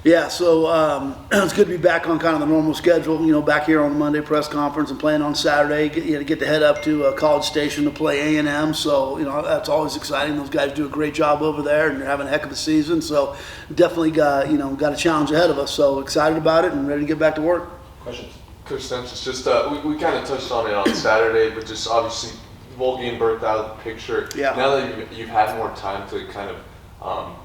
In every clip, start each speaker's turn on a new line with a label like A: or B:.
A: Yeah, so it's good to be back on kind of the normal schedule. Back here on the Monday press conference and playing on Saturday. Get to head up to College Station to play A&M. So that's always exciting. Those guys do a great job over there, and they're having a heck of a season. So definitely got a challenge ahead of us. So excited about it and ready to get back to work.
B: Questions?
C: Coach Sanchez, just we kind of touched on it on Saturday, but just obviously the bowl game birthed out of the picture.
A: Yeah.
C: Now that you've had more time to kind of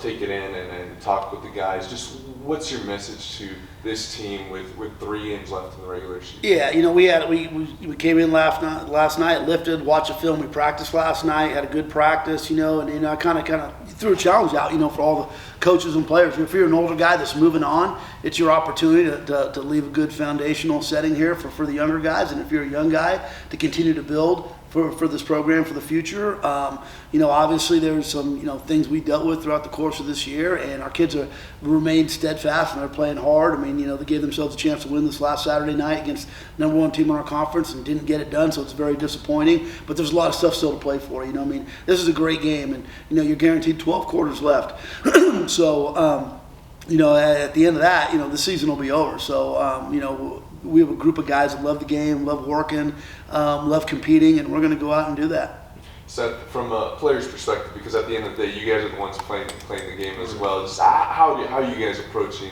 C: take it in and talk with the guys, just what's your message to this team with 3 games left in the regular season?
A: Yeah, we came in last night, lifted, watched a film. We practiced last night, had a good practice, and I kind of threw a challenge out, for all the coaches and players. If you're an older guy that's moving on, it's your opportunity to leave a good foundational setting here for the younger guys, and if you're a young guy, to continue to build for this program for the future. Obviously there's some things we dealt with throughout the course of this year, and our kids have remained steadfast and they're playing hard. They gave themselves a chance to win this last Saturday night against number 1 team in our conference and didn't get it done, so it's very disappointing. But there's a lot of stuff still to play for. This is a great game, and you're guaranteed 12 quarters left. So at the end of that, the season will be over. So we have a group of guys that love the game, love working, love competing, and we're going to go out and do that.
C: Seth, from a player's perspective, because at the end of the day, you guys are the ones playing the game as well. Just how are you guys approaching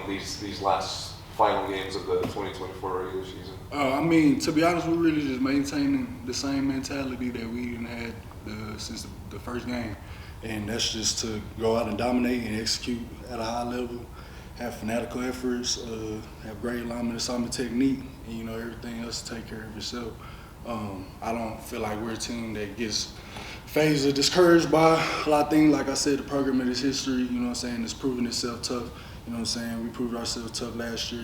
C: these last final games of the 2024 regular season?
D: To be honest, we're really just maintaining the same mentality that we had since the first game, and that's just to go out and dominate and execute at a high level. Have fanatical efforts, have great alignment, assignment technique, and everything else to take care of itself. I don't feel like we're a team that gets phased or discouraged by a lot of things. Like I said, the program and its history, it's proven itself tough. We proved ourselves tough last year,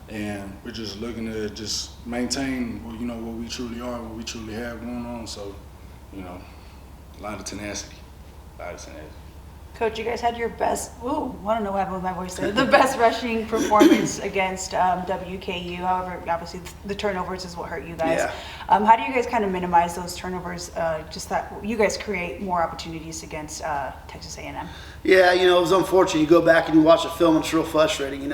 D: and we're just looking to just maintain, what we truly are, what we truly have going on. So, a lot of tenacity.
E: Coach, you guys had your best, I don't know what happened with my voice there, the best rushing performance against WKU. However, obviously the turnovers is what hurt you guys.
A: Yeah.
E: How do you guys kind of minimize those turnovers, just that you guys create more opportunities against Texas A&M?
A: Yeah, it was unfortunate. You go back and you watch the film, and it's real frustrating. You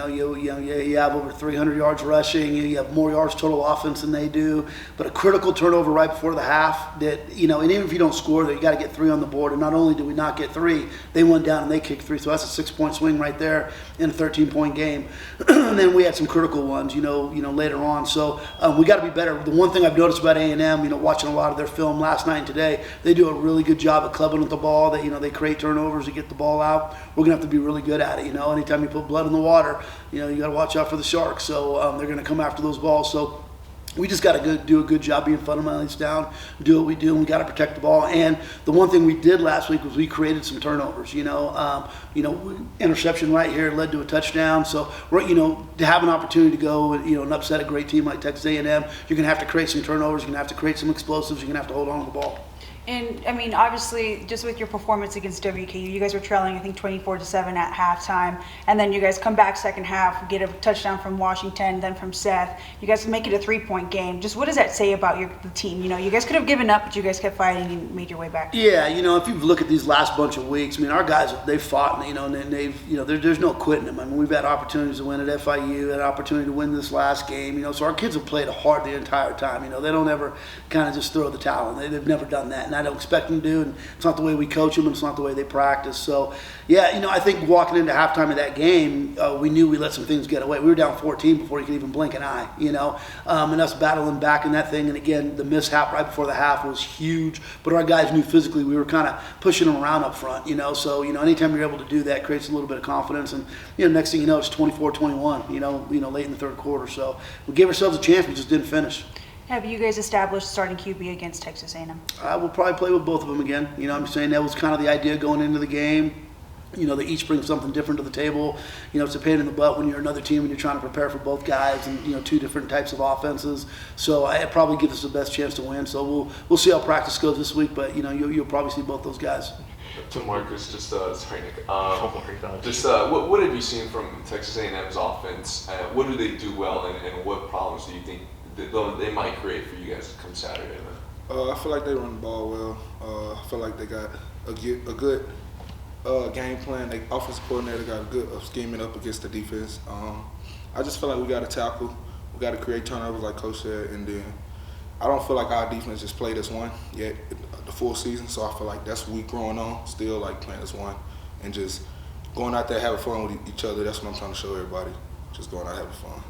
A: have over 300 yards rushing. You have more yards total offense than they do. But a critical turnover right before the half that, and even if you don't score, you got to get 3 on the board. And not only did we not get 3, they went down and they kicked 3. So that's a 6-point swing right there in a 13-point game. And then we had some critical ones, later on. So we got to be better. The one thing I've noticed about A&M, watching a lot of their film last night and today, they do a really good job at clubbing with the ball. They create turnovers to get the ball out. We're going to have to be really good at it. Anytime you put blood in the water, you got to watch out for the sharks. So they're going to come after those balls. So we just got to do a good job being fundamentally sound, do what we do, and we got to protect the ball. And the one thing we did last week was we created some turnovers. Interception right here led to a touchdown. So we're, to have an opportunity to go, and upset a great team like Texas A&M, you're going to have to create some turnovers. You're going to have to create some explosives. You're going to have to hold on to the ball.
E: And obviously, just with your performance against WKU, you guys were trailing, I think, 24-7 at halftime, and then you guys come back second half, get a touchdown from Washington, then from Seth. You guys make it a 3-point game. Just what does that say about the team? You guys could have given up, but you guys kept fighting and made your way back.
A: Yeah, if you look at these last bunch of weeks, our guys, they've fought, and they've, there's no quitting them. We've had opportunities to win at FIU, had an opportunity to win this last game, so our kids have played hard the entire time. They don't ever kind of just throw the towel in. They've never done that. And I don't expect them to, and it's not the way we coach them, and it's not the way they practice. So, yeah, I think walking into halftime of that game, we knew we let some things get away. We were down 14 before you could even blink an eye, and us battling back in that thing. And again, the mishap right before the half was huge, but our guys knew physically we were kind of pushing them around up front, So, anytime you're able to do that, creates a little bit of confidence. And, next thing you know, it's 24-21, late in the third quarter. So we gave ourselves a chance, we just didn't finish.
E: Have you guys established starting QB against Texas A&M?
A: We'll probably play with both of them again. I'm saying that was kind of the idea going into the game. They each bring something different to the table. It's a pain in the butt when you're another team and you're trying to prepare for both guys and, 2 different types of offenses. So it probably gives us the best chance to win. So we'll see how practice goes this week, but, you'll probably see both those guys.
C: Da'Marcus, sorry, Nick. What have you seen from Texas A&M's offense? What do they do well, and what problems do you think they might create for you guys come Saturday?
B: I feel like they run the ball well. I feel like they got a good game plan. The offensive coordinator got a good scheming up against the defense. I just feel like we got to tackle. We got to create turnovers, like Coach said, and then I don't feel like our defense just played as one yet the full season. So I feel like that's what we growing on, still like playing as one and just going out there having fun with each other. That's what I'm trying to show everybody. Just going out having fun.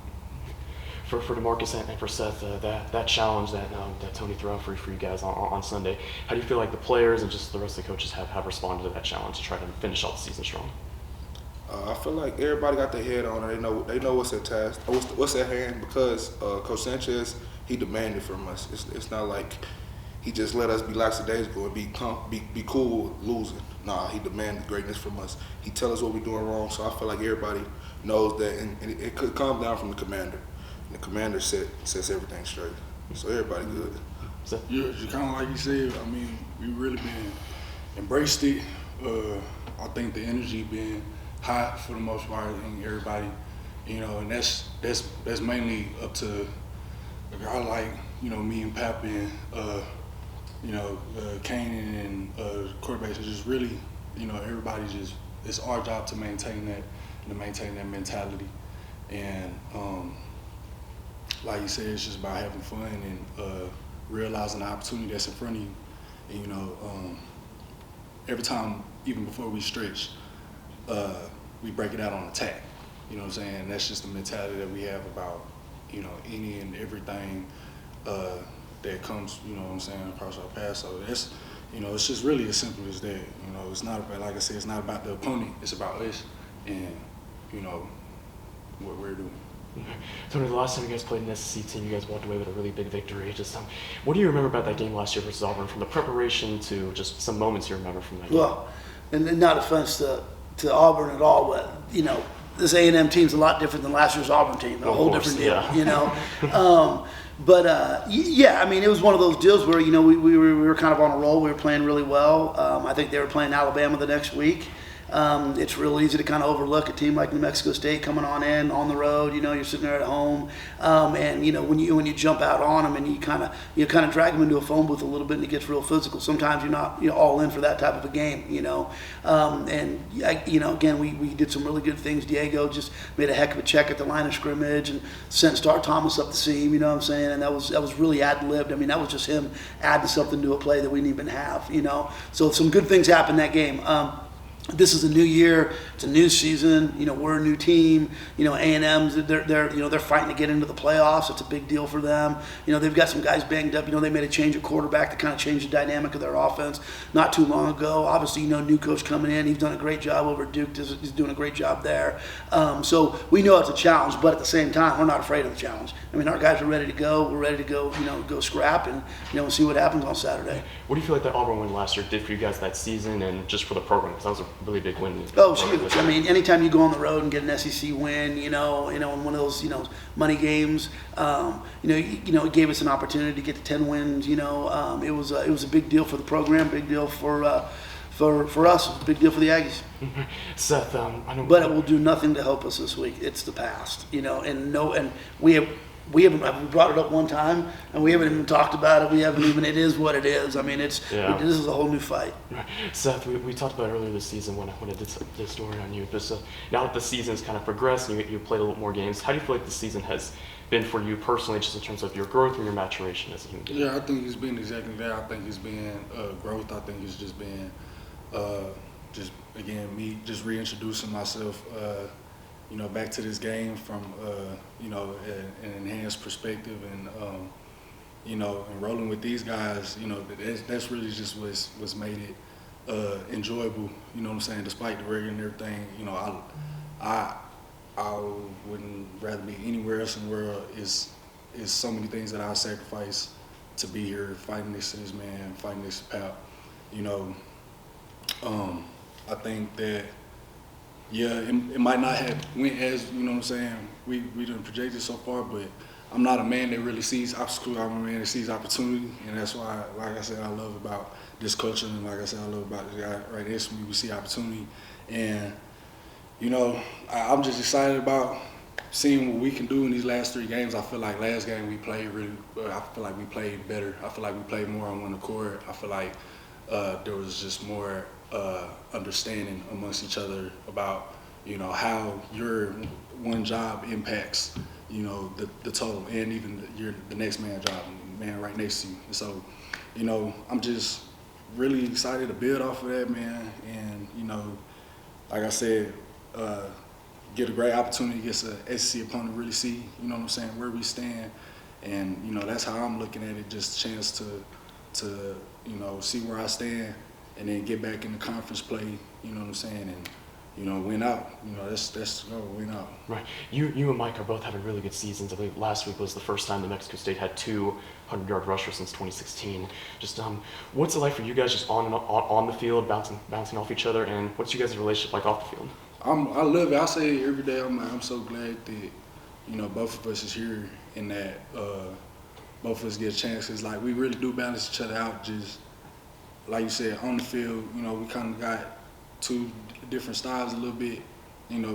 F: For Da'Marcus and for Seth, that challenge that Tony threw out for you guys on Sunday, how do you feel like the players and just the rest of the coaches have responded to that challenge to try to finish off the season strong?
B: I feel like everybody got their head on it. They know what's at task, what's at hand, because Coach Sanchez, he demanded from us. It's not like he just let us be lackadaisical and be cool losing. Nah, he demanded greatness from us. He tell us what we're doing wrong. So I feel like everybody knows that, and it could come down from the commander. And the commander sets everything straight. So everybody good.
F: So,
D: You kind of like you said. I mean, we really been embraced it. I think the energy been high for the most part, and everybody, and that's mainly up to a guy like me and Pap and Kanan and quarterbacks. It's just really everybody just, it's our job to maintain that mentality, and like you said, it's just about having fun and realizing the opportunity that's in front of you. And, every time, even before we stretch, we break it out on attack. You know what I'm saying? That's just the mentality that we have about, any and everything that comes, across our path. So that's, it's just really as simple as that. It's not about, like I said, it's not about the opponent. It's about us and, what we're doing.
F: Tony, the last time you guys played an SEC team, you guys walked away with a really big victory. Just what do you remember about that game last year versus Auburn, from the preparation to just some moments you remember from that game?
A: Well, and not offense to Auburn at all, but this A&M team's a lot different than last year's Auburn team. A whole different deal, yeah, I mean, it was one of those deals where we were kind of on a roll. We were playing really well. I think they were playing Alabama the next week. It's real easy to kind of overlook a team like New Mexico State coming on the road. You're sitting there at home, and when you jump out on them and you kind of drag them into a phone booth a little bit, and it gets real physical. Sometimes you're not all in for that type of a game, again, we did some really good things. Diego just made a heck of a check at the line of scrimmage and sent Star Thomas up the seam. You know what I'm saying? And that was really ad-libbed. I mean, that was just him adding something to a play that we didn't even have. So some good things happened that game. This is a new year. It's a new season. We're a new team. A&M's they're fighting to get into the playoffs. It's a big deal for them. They've got some guys banged up. They made a change at quarterback to kind of change the dynamic of their offense not too long ago. Obviously, new coach coming in. He's done a great job over at Duke. He's doing a great job there. So we know it's a challenge, but at the same time, we're not afraid of the challenge. I mean, our guys are ready to go. We're ready to go. Go scrap and we'll see what happens on Saturday.
F: What do you feel like that Auburn win last year did for you guys that season and just for the program? Because that was a really big win.
A: Oh, it's huge. I mean, anytime you go on the road and get an SEC win, in one of those, money games, it gave us an opportunity to get to 10 wins. It was a big deal for the program, big deal for us, a big deal for the Aggies.
F: Seth, I know.
A: But it will do nothing to help us this week. It's the past, and we brought it up one time, and we haven't even talked about it. It is what it is. I mean, this is a whole new fight.
F: Right. Seth, we talked about it earlier this season when I did this story on you. But now that the season's kind of progressed and you played a little more games, how do you feel like the season has been for you personally, just in terms of your growth and your maturation as a human being?
D: Yeah, I think it's been exactly that. I think it's been growth. I think it's just been me just reintroducing myself back to this game from, an enhanced perspective and, and rolling with these guys, that's really just what's made it enjoyable, you know what I'm saying, despite the record and everything. I wouldn't rather be anywhere else in the world. Is so many things that I sacrifice to be here, fighting this man, fighting this Pap. I think that, it might not have went as, we done projected so far, but I'm not a man that really sees obstacles. I'm a man that sees opportunity, and that's why, like I said, I love about this culture, and like I said, I love about this guy right next to me. We see opportunity, and, I'm just excited about seeing what we can do in these last 3 games. I feel like last game we played really, I feel like we played better. I feel like we played more on one accord. I feel like there was just more understanding amongst each other about, how your one job impacts, the total and even the next man's job, man right next to you. And so, I'm just really excited to build off of that, man. And, like I said, get a great opportunity against an SEC opponent, really see, where we stand. And, that's how I'm looking at it, just a chance to see where I stand and then get back in the conference play, and, win out. That's the goal, win out.
F: Right. You and Mike are both having really good seasons. I believe last week was the first time New Mexico State had 200-yard rushers since 2016. Just what's it like for you guys just on the field, bouncing off each other, and what's you guys' relationship like off the field?
D: I love it. I say it every day. I'm so glad that, both of us is here and that both of us get a chance. Cause like we really do balance each other out. Just like you said, on the field, we kind of got two different styles a little bit,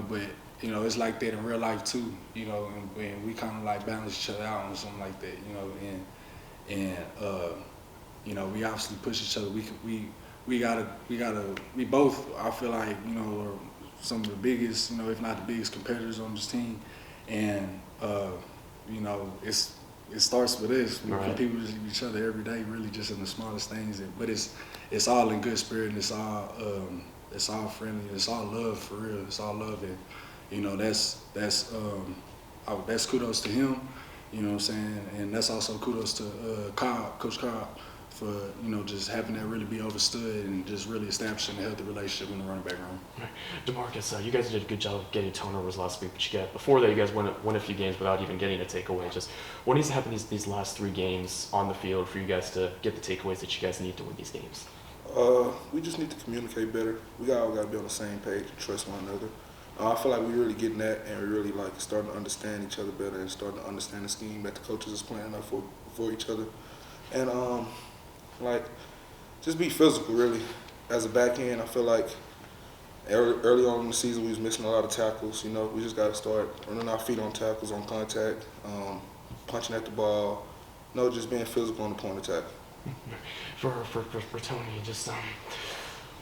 D: but it's like that in real life too, and we kind of like balance each other out on something like that, and we obviously push each other. We both, I feel like, are some of the biggest, if not the biggest competitors on this team, and it starts with us. We compete with each other every day, really just in the smallest things, but it's all in good spirit, and it's all friendly, it's all love for real. It's all love, and that's kudos to him, and that's also kudos to Coach Cobb for just having that really be overstood and just really establishing a healthy relationship in the running back room.
F: Right. Da'Marcus, you guys did a good job of getting turnovers last week, but before that, you guys won a few games without even getting a takeaway. Just what needs to happen these last 3 games on the field for you guys to get the takeaways that you guys need to win these games?
B: We just need to communicate better. We all got to be on the same page and trust one another. I feel like we're really getting that, and we're really like starting to understand each other better and starting to understand the scheme that the coaches is playing up for each other. And just be physical, really. As a back end, I feel like early on in the season we was missing a lot of tackles. We just got to start running our feet on tackles, on contact, punching at the ball. Just being physical on the point attack.
F: For Tony, just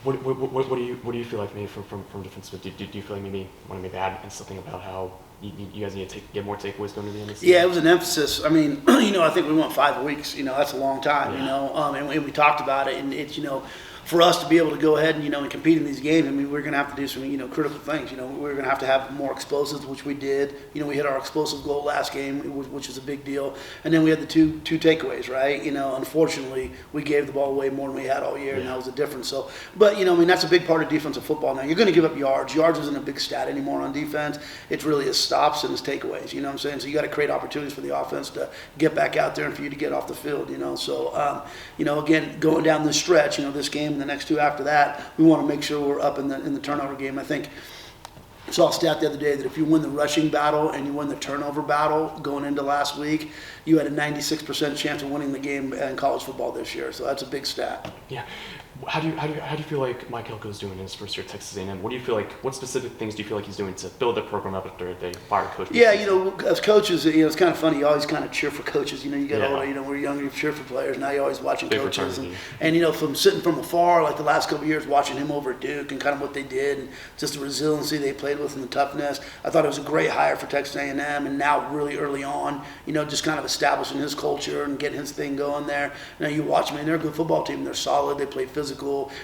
F: what do you feel like maybe from defensive? Do you feel like maybe want to add something about how you guys need to get more takeaways going to the end of the season?
A: Yeah, it was an emphasis. I mean, I think we went 5 weeks. That's a long time. And we talked about it, and it's for us to be able to go ahead and and compete in these games, I mean, we're going to have to do some critical things. We're going to have more explosives, which we did. We hit our explosive goal last game, which is a big deal. And then we had the two takeaways, right? Unfortunately, we gave the ball away more than we had all year, and that was the difference. So, but that's a big part of defensive football. Now you're going to give up yards. Yards isn't a big stat anymore on defense. It's really his stops and his takeaways. You know what I'm saying? So you got to create opportunities for the offense to get back out there and for you to get off the field. So again, going down this stretch, this game. And the next 2 after that, we want to make sure we're up in the turnover game. I think I saw a stat the other day that if you win the rushing battle and you win the turnover battle going into last week, you had a 96% chance of winning the game in college football this year. So that's a big stat.
F: Yeah. How do you feel like Mike Elko's doing in his first year at Texas A&M? What do you feel like? What specific things do you feel like he's doing to build the program up after they fired coach?
A: Yeah, as coaches, it's kind of funny. You always kind of cheer for coaches. You get older. We're younger, you cheer for players. Now you're always watching
F: Big
A: coaches, and from sitting from afar, like the last couple of years, watching him over at Duke and kind of what they did, and just the resiliency they played with and the toughness. I thought it was a great hire for Texas A&M, and now really early on, just kind of establishing his culture and getting his thing going there. You watch them, they're a good football team. They're solid. They play physical.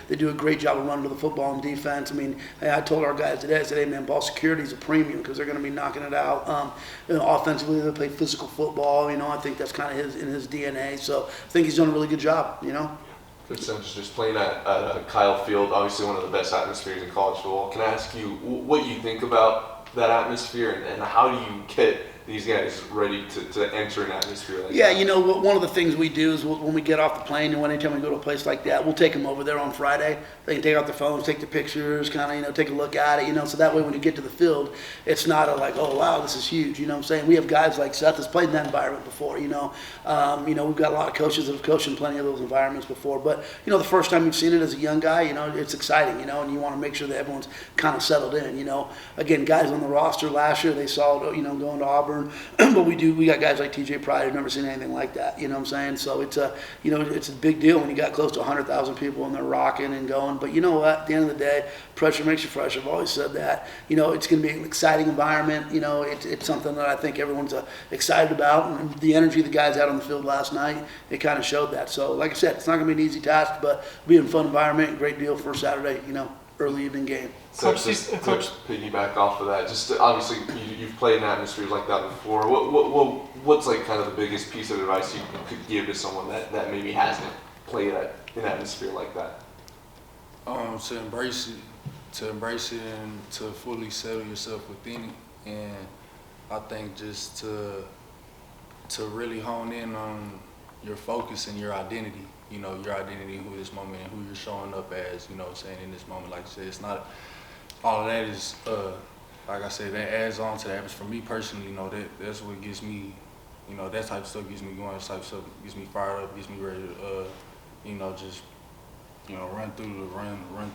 A: They do a great job of running to the football and defense. I mean, I told our guys today, I said, hey, man, ball security is a premium because they're going to be knocking it out. Offensively, they play physical football. I think that's kind of in his DNA. So I think he's done a really good job,
C: Coach Sanchez, just playing at Kyle Field, obviously one of the best atmospheres in college football. Can I ask you what you think about that atmosphere and how do you get these guys ready to enter an atmosphere like that?
A: Yeah, one of the things we do is when we get off the plane and anytime we go to a place like that, we'll take them over there on Friday. They can take out their phones, take the pictures, kind of, take a look at it, so that way when you get to the field, it's not like, oh, wow, this is huge, what I'm saying? We have guys like Seth that's played in that environment before, we've got a lot of coaches that have coached in plenty of those environments before, but, the first time you've seen it as a young guy, it's exciting, and you want to make sure that everyone's kind of settled in, Again, guys on the roster last year. They saw, going to Auburn. But we got guys like TJ Pride who've never seen anything like that. You know what I'm saying? So it's it's a big deal when you got close to 100,000 people and they're rocking and going. But you know what? At the end of the day, pressure makes you fresh. I've always said that. It's going to be an exciting environment. It's something that I think everyone's excited about. And the energy the guys had on the field last night, it kind of showed that. So like I said, it's not going to be an easy task, but it'll be a fun environment and great deal for Saturday, early evening game.
C: So
G: Coach,
C: just to
G: Coach-
C: piggyback off of that, obviously you've played in atmospheres like that before. What's like kind of the biggest piece of advice you could give to someone that maybe hasn't played at an atmosphere like that?
D: To embrace it and to fully settle yourself within it. And I think just to really hone in on your focus and your identity, your identity in who this moment and who you're showing up as, saying in this moment. Like I said, it's not, all of that is, like I said, that adds on to that. But for me personally, that's what gets me, that type of stuff gets me going, that type of stuff gets me fired up, gets me ready to, just, run through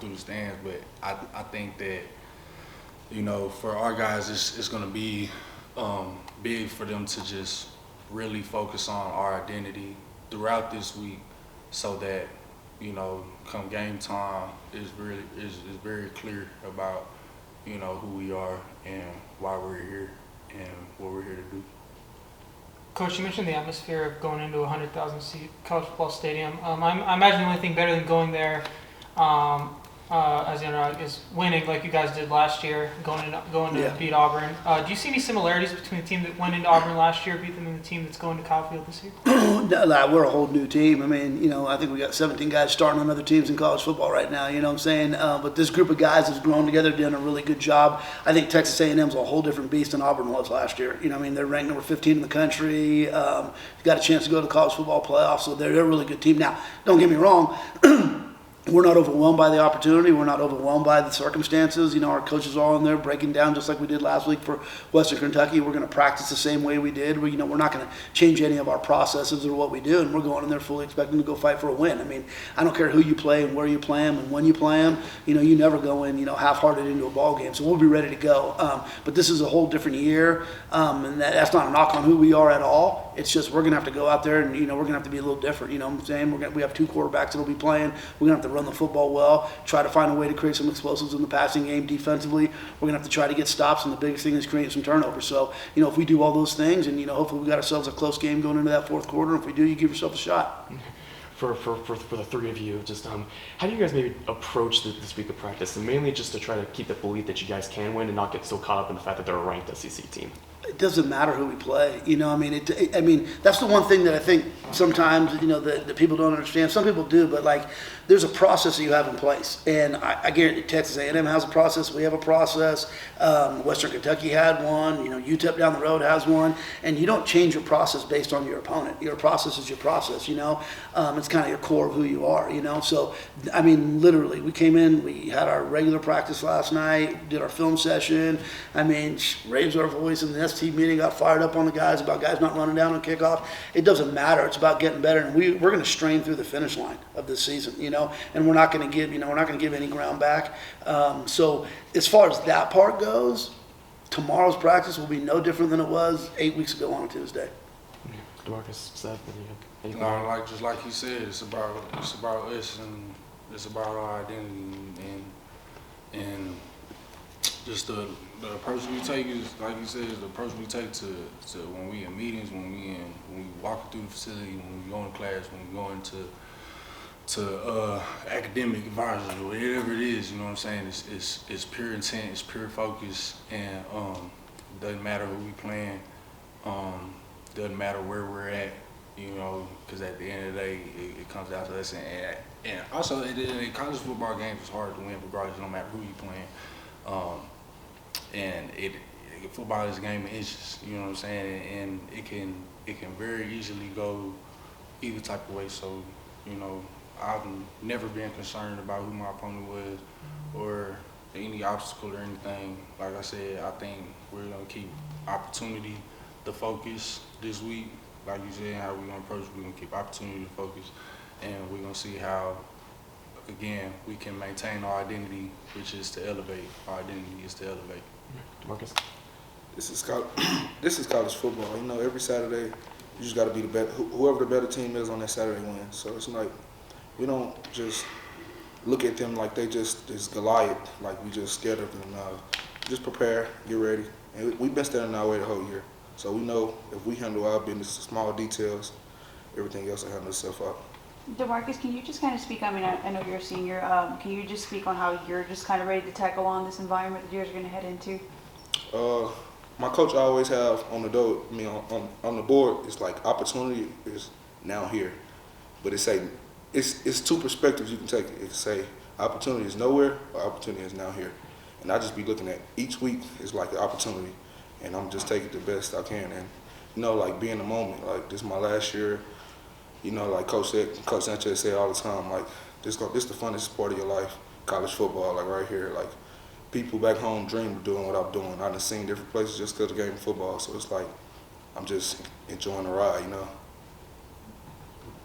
D: the stands. But I think that, for our guys, it's going to be big for them to just really focus on our identity throughout this week, so that come game time is very clear about who we are and why we're here and what we're here to do.
G: Coach, you mentioned the atmosphere of going into a 100,000 seat college football stadium. I imagine the only thing better than going there as the underdog is winning, like you guys did last year, going to beat Auburn. Do you see any similarities between the team that went into Auburn last year, beat them, and the team that's going to Kyle Field this year?
A: We're a whole new team. I mean, I think we got 17 guys starting on other teams in college football right now. You know what I'm saying? But this group of guys has grown together, done a really good job. I think Texas A&M's a whole different beast than Auburn was last year. They're ranked number 15 in the country. Got a chance to go to the college football playoffs, so they're a really good team. Now, don't get me wrong. We're not overwhelmed by the opportunity. We're not overwhelmed by the circumstances. Our coaches are all in there breaking down just like we did last week for Western Kentucky. We're going to practice the same way we did. We're not going to change any of our processes or what we do, and we're going in there fully expecting to go fight for a win. I mean, I don't care who you play and where you play them and when you play them. You never go in, half-hearted into a ball game. So we'll be ready to go. But this is a whole different year, and that's not a knock on who we are at all. It's just we're going to have to go out there and, we're going to have to be a little different. You know what I'm saying? We have two quarterbacks that will be playing. We're going to have to run the football well, try to find a way to create some explosives in the passing game defensively. We're going to have to try to get stops, and the biggest thing is creating some turnovers. So, if we do all those things, and, hopefully we got ourselves a close game going into that fourth quarter. If we do, you give yourself a shot.
F: For the three of you, just how do you guys maybe approach this week of practice, and mainly just to try to keep the belief that you guys can win and not get so caught up in the fact that they're a ranked SEC team?
A: It doesn't matter who we play. That's the one thing that I think sometimes, that people don't understand. Some people do, but there's a process that you have in place. And I guarantee Texas A&M has a process. We have a process. Western Kentucky had one. UTEP down the road has one. And you don't change your process based on your opponent. Your process is your process, It's kind of your core of who you are, So, literally, we came in, we had our regular practice last night, did our film session. Raised our voice in the ST meeting, got fired up on the guys about guys not running down on kickoff. It doesn't matter. It's about getting better. And we're going to strain through the finish line of this season, and we're not going to give any ground back. So as far as that part goes, tomorrow's practice will be no different than it was 8 weeks ago on a Tuesday.
F: Da'Marcus, Seth, anything?
D: Just like he said, it's about us, and it's about our identity, and just the approach we take is, like you said, is the approach we take to when we in meetings, when we walk through the facility, when we go in class, when we go into academic environment, or whatever it is. You know what I'm saying? It's pure intent, it's pure focus, and doesn't matter who we playing, doesn't matter where we're at, because at the end of the day, it comes down to us. And also, in college football games, it's hard to win regardless, no matter who you playing. And football is a game of inches, you know what I'm saying? And it can very easily go either type of way. So, I've never been concerned about who my opponent was or any obstacle or anything. Like I said, I think we're gonna keep opportunity to focus this week. Like you said, how we're gonna approach it, we're gonna keep opportunity to focus, and we're gonna see how, again, we can maintain our identity, which is to elevate. Our identity is to elevate.
F: Marcus?
B: This is college football. You know, every Saturday you just got to be the better. Whoever the better team is on that Saturday wins. So it's like we don't just look at them like they just is Goliath, like we just scared of them. Just prepare, get ready, and we've been standing our way the whole year. So we know if we handle our business, small details, everything else will handle itself out.
E: Da'Marcus, can you just kind of speak, I mean, I know you're a senior, can you just speak on how you're just kind of ready to tackle on this environment that you're going to head into?
B: My coach always have on the door, I mean, on the board, it's like opportunity is now here. But it's two perspectives you can take it. It can say opportunity is nowhere or opportunity is now here. And I just be looking at each week is like an opportunity. And I'm just taking the best I can. And, you know, like be in the moment. Like this is my last year. You know, like Coach Sanchez said all the time, like this the funnest part of your life, college football, like right here. Like people back home dream of doing what I'm doing. I've seen different places just because of the game of football. So it's like I'm just enjoying the ride, you know.